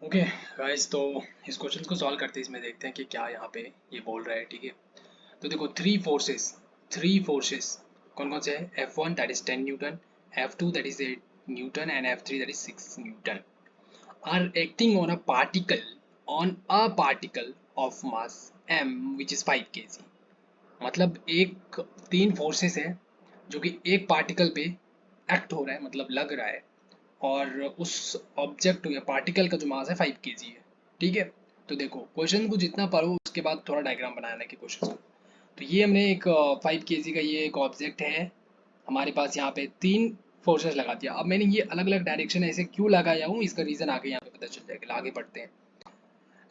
Okay guys, तो इस question को सॉल्व करते हैं। इसमें देखते हैं कि क्या यहाँ पे ये बोल रहा है। ठीक है, तो देखो थ्री फोर्सेस कौन कौन से हैं। F1 that is 10 newton, F2 that is 8 newton and F3 that is 6 newton are acting on a particle of mass m which is 5 kg। मतलब एक तीन फोर्सेस है जो कि एक पार्टिकल पे एक्ट हो रहा है, मतलब लग रहा है, और उस ऑब्जेक्ट या पार्टिकल का जो मास है 5 kg है। ठीक है, तो देखो क्वेश्चन को जितना पढ़ो उसके बाद थोड़ा डायग्राम बनाना है कि क्वेश्चन को। तो ये हमने एक 5 kg का ये एक ऑब्जेक्ट है हमारे पास। यहाँ पे तीन फोर्सेस लगा दिया। अब मैंने ये अलग अलग डायरेक्शन ऐसे क्यों लगाया हूँ, इसका रीजन आगे यहाँ पे पता चल जाएगा। आगे बढ़ते हैं।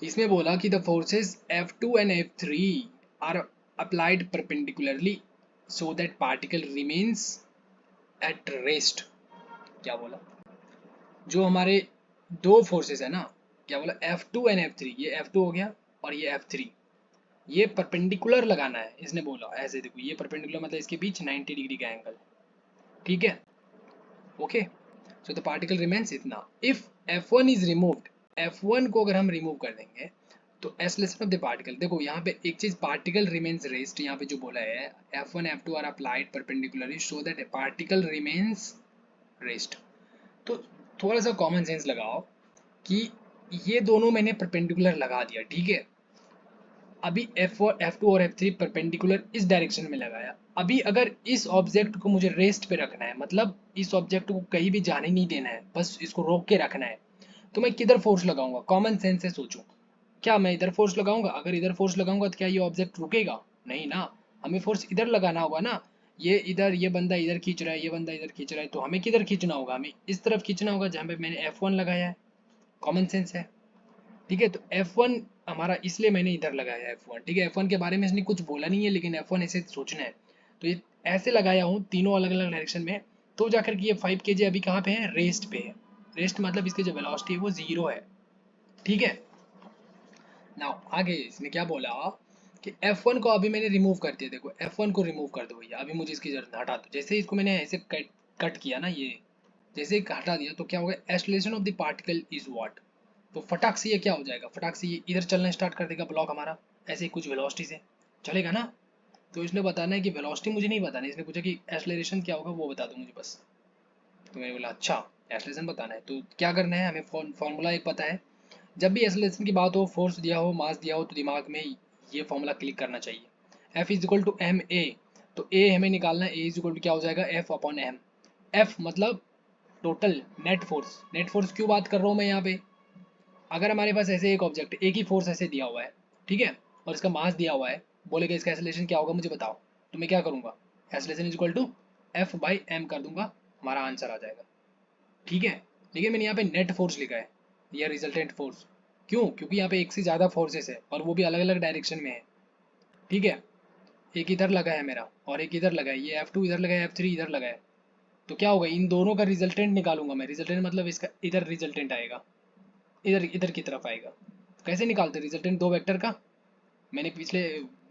इसमें बोला कि the forces F2 and F3 are applied perpendicularly so that particle remains at rest. क्या बोला, जो हमारे दो फोर्सेस है ना, क्या बोला, F2 एंड F3। ये F2 हो गया और ये F3, ये परपेंडिकुलर लगाना है इसने बोला। ऐसे देखो, ये परपेंडिकुलर मतलब इसके बीच 90 डिग्री का एंगल। ठीक है, okay. So the particle remains इतना। If F1 is removed, F1 को अगर हम रिमूव कर देंगे तो एक्सेलरेशन ऑफ द पार्टिकल, देखो यहाँ पे एक चीज, पार्टिकल रिमेन्स रेस्ट, यहाँ पे जो बोला है F1 F2 are applied perpendicularly so that particle remains rest. तो थोड़ा सा कॉमन सेंस लगाओ कि ये दोनों मैंने परपेंडिकुलर लगा दिया। ठीक है, अभी F1 F2 और F3 परपेंडिकुलर इस डायरेक्शन में लगाया। अभी अगर इस ऑब्जेक्ट को मुझे रेस्ट पे रखना है, मतलब इस ऑब्जेक्ट को कहीं भी जाने नहीं देना है, बस इसको रोक के रखना है, तो मैं किधर फोर्स लगाऊंगा। कॉमन सेंस से सोचूं, क्या मैं इधर फोर्स लगाऊंगा? अगर इधर फोर्स लगाऊंगा तो क्या ये ऑब्जेक्ट रुकेगा? नहीं ना, हमें फोर्स इधर लगाना होगा ना। ये इधर, ये बंदा इधर खींच रहा है, ये बंदा इधर खींच रहा है, तो हमें किधर खींचना होगा? हमें इस तरफ खींचना होगा जहाँ पे मैंने F1 लगाया है। कॉमन सेंस है। ठीक है, तो F1 हमारा, इसलिए मैंने इधर लगाया F1। ठीक है, F1 के बारे में इसने कुछ बोला नहीं है, लेकिन F1 ऐसे सोचना है। तो ये ऐसे लगाया हूँ तीनों अलग अलग डायरेक्शन में, तो जाकर के ये 5 kg अभी कहाँ पे है? रेस्ट पे है। रेस्ट मतलब इसकी जो वेलोसिटी है वो 0 है। ठीक है, नाउ आगे इसने क्या बोला कि F1 को अभी मैंने रिमूव कर दिया। देखो F1 को रिमूव कर दो भैया, अभी मुझे इसकी जरूरत, हटा दो। जैसे इसको मैंने ऐसे कट कट किया ना, ये जैसे ही हटा दिया तो क्या होगा? Acceleration of the particle is what. तो फटाक से ये क्या हो जाएगा? फटाक से ये इधर चलना स्टार्ट कर देगा ब्लॉक हमारा, ऐसे ही कुछ वेलोसिटी से चलेगा ना। तो इसने बताना है कि वेलोसिटी मुझे नहीं बताना है, इसने पूछा कि एक्सेलरेशन क्या होगा वो बता दो मुझे बस। तो मैंने बोला अच्छा, एक्सेलरेशन बताना है तो क्या करना है, हमें फॉर्मूला एक पता है। जब भी एक्सेलरेशन की बात हो, फोर्स दिया हो, मास दिया हो, तो दिमाग में ये फॉर्मूला क्लिक करना चाहिए। F is equal to M A. तो ए हमें निकालना है, ए इज इक्वल टू क्या हो जाएगा? F upon M. एफ मतलब total net force. Net force क्यों बात कर रहा हूँ मैं यहाँ पे? अगर हमारे पास ऐसे एक ऑब्जेक्ट, एक ही फोर्स ऐसे दिया हुआ है, ठीक है, और इसका मास दिया हुआ है, बोलेगा इसका एक्सेलरेशन क्या होगा मुझे बताओ, तो मैं क्या करूंगा? Acceleration is equal to F by M कर दूंगा, हमारा आंसर आ जाएगा। ठीक है, लेकिन मैंने यहाँ पे नेट फोर्स लिखा है या रिजल्टेंट फोर्स। क्यों? क्योंकि यहाँ पे एक से ज़्यादा फोर्सेस है और वो भी अलग अलग डायरेक्शन में है। ठीक है, एक इधर लगा है मेरा और एक इधर लगा है, ये F2 इधर लगा है, F3 इधर लगा है। तो क्या होगा? इन दोनों का रिजल्टेंट निकालूंगा मैं। रिजल्टेंट मतलब इसका इधर रिजल्टेंट आएगा, इधर इधर की तरफ आएगा। कैसे निकालते रिजल्टेंट दो वेक्टर का? मैंने पिछले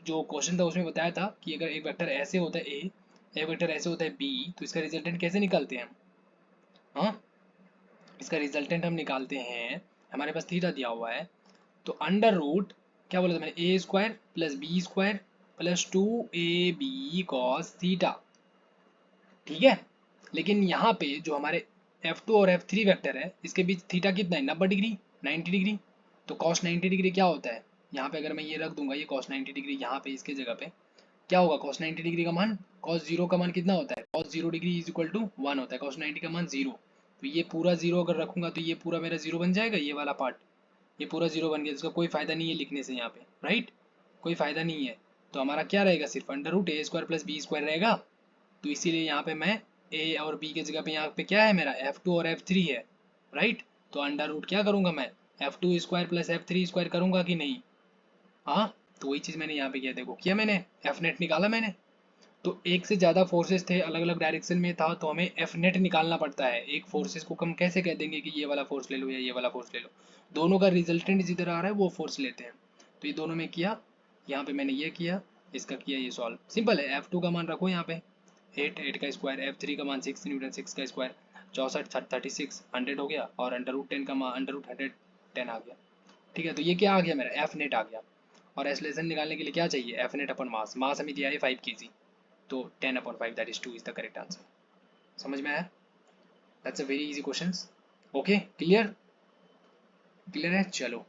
जो क्वेश्चन था उसमें बताया था कि अगर एक वेक्टर ऐसे होता है ए, एक वेक्टर ऐसे होता है बी, तो इसका रिजल्टेंट कैसे निकालते हैं हम? हाँ, इसका रिजल्टेंट हम निकालते हैं, हमारे पास थीटा दिया हुआ है, तो अंडर रूट, क्या बोला था मैंने, a square plus b square plus 2ab cos theta. ठीक है, लेकिन यहाँ पे जो हमारे F2 और F3 वेक्टर है, इसके बीच थीटा कितना है? 90 डिग्री, 90 डिग्री। तो कॉस 90 डिग्री क्या होता है? यहाँ पे अगर मैं ये रख दूंगा, ये कॉस 90 डिग्री यहाँ पे इसके जगह पे, क्या होगा? कॉस 90 डिग्री का मान, कॉस जीरो का मान कितना होता है? Cos 0 degree is equal to 1 होता है, कॉस 90 का मान 0। तो ये पूरा 0 अगर रखूंगा तो ये पूरा मेरा 0 बन जाएगा, ये वाला पार्ट, ये पूरा 0 बन गया। इसका कोई फायदा नहीं है लिखने से यहाँ पे, राइट? कोई फायदा नहीं है। तो हमारा क्या रहेगा? सिर्फ अंडर रूट ए स्क्वायर प्लस बी स्क्वायर रहेगा। तो इसीलिए यहाँ पे मैं ए और बी के जगह पे, यहाँ पे क्या है मेरा? F2 और F3 है, राइट? तो अंडर रूट क्या करूंगा मैं? F2 square plus F3 square करूंगा कि नहीं? हाँ, तो वही चीज़ मैंने यहाँ पे किया, देखो किया मैंने, एफ नेट निकाला मैंने। तो एक से ज़्यादा फोर्सेस थे, अलग अलग डायरेक्शन में था, तो हमें एफ नेट निकालना पड़ता है। एक फोर्सेस को हम कैसे कह देंगे कि ये वाला फोर्स ले लो या ये वाला फोर्स ले लो? दोनों का रिजल्टेंट जिधर आ रहा है वो फोर्स लेते हैं। तो ये दोनों में किया, यहाँ पे मैंने ये किया, इसका किया, ये सॉल्व सिंपल है। F2 का मान रखो यहाँ पे 8, 8 का स्क्वायर, F3 का मान 6 न्यूटन, 6 का स्क्वायर 64, 36 100 हो गया, और अंडर रूट 10 का मान, अंडर रूट 100 10 आ गया। ठीक है, तो ये क्या आ गया मेरा एफ नेट आ गया। और एक्सेलरेशन निकालने के लिए क्या चाहिए, एफ नेट अपन मास, मास हमें दिया है 5 kg, तो 10/5 that is 2 is the correct answer. समझ में आया? That's a very easy question. Okay, clear? Clear है, चलो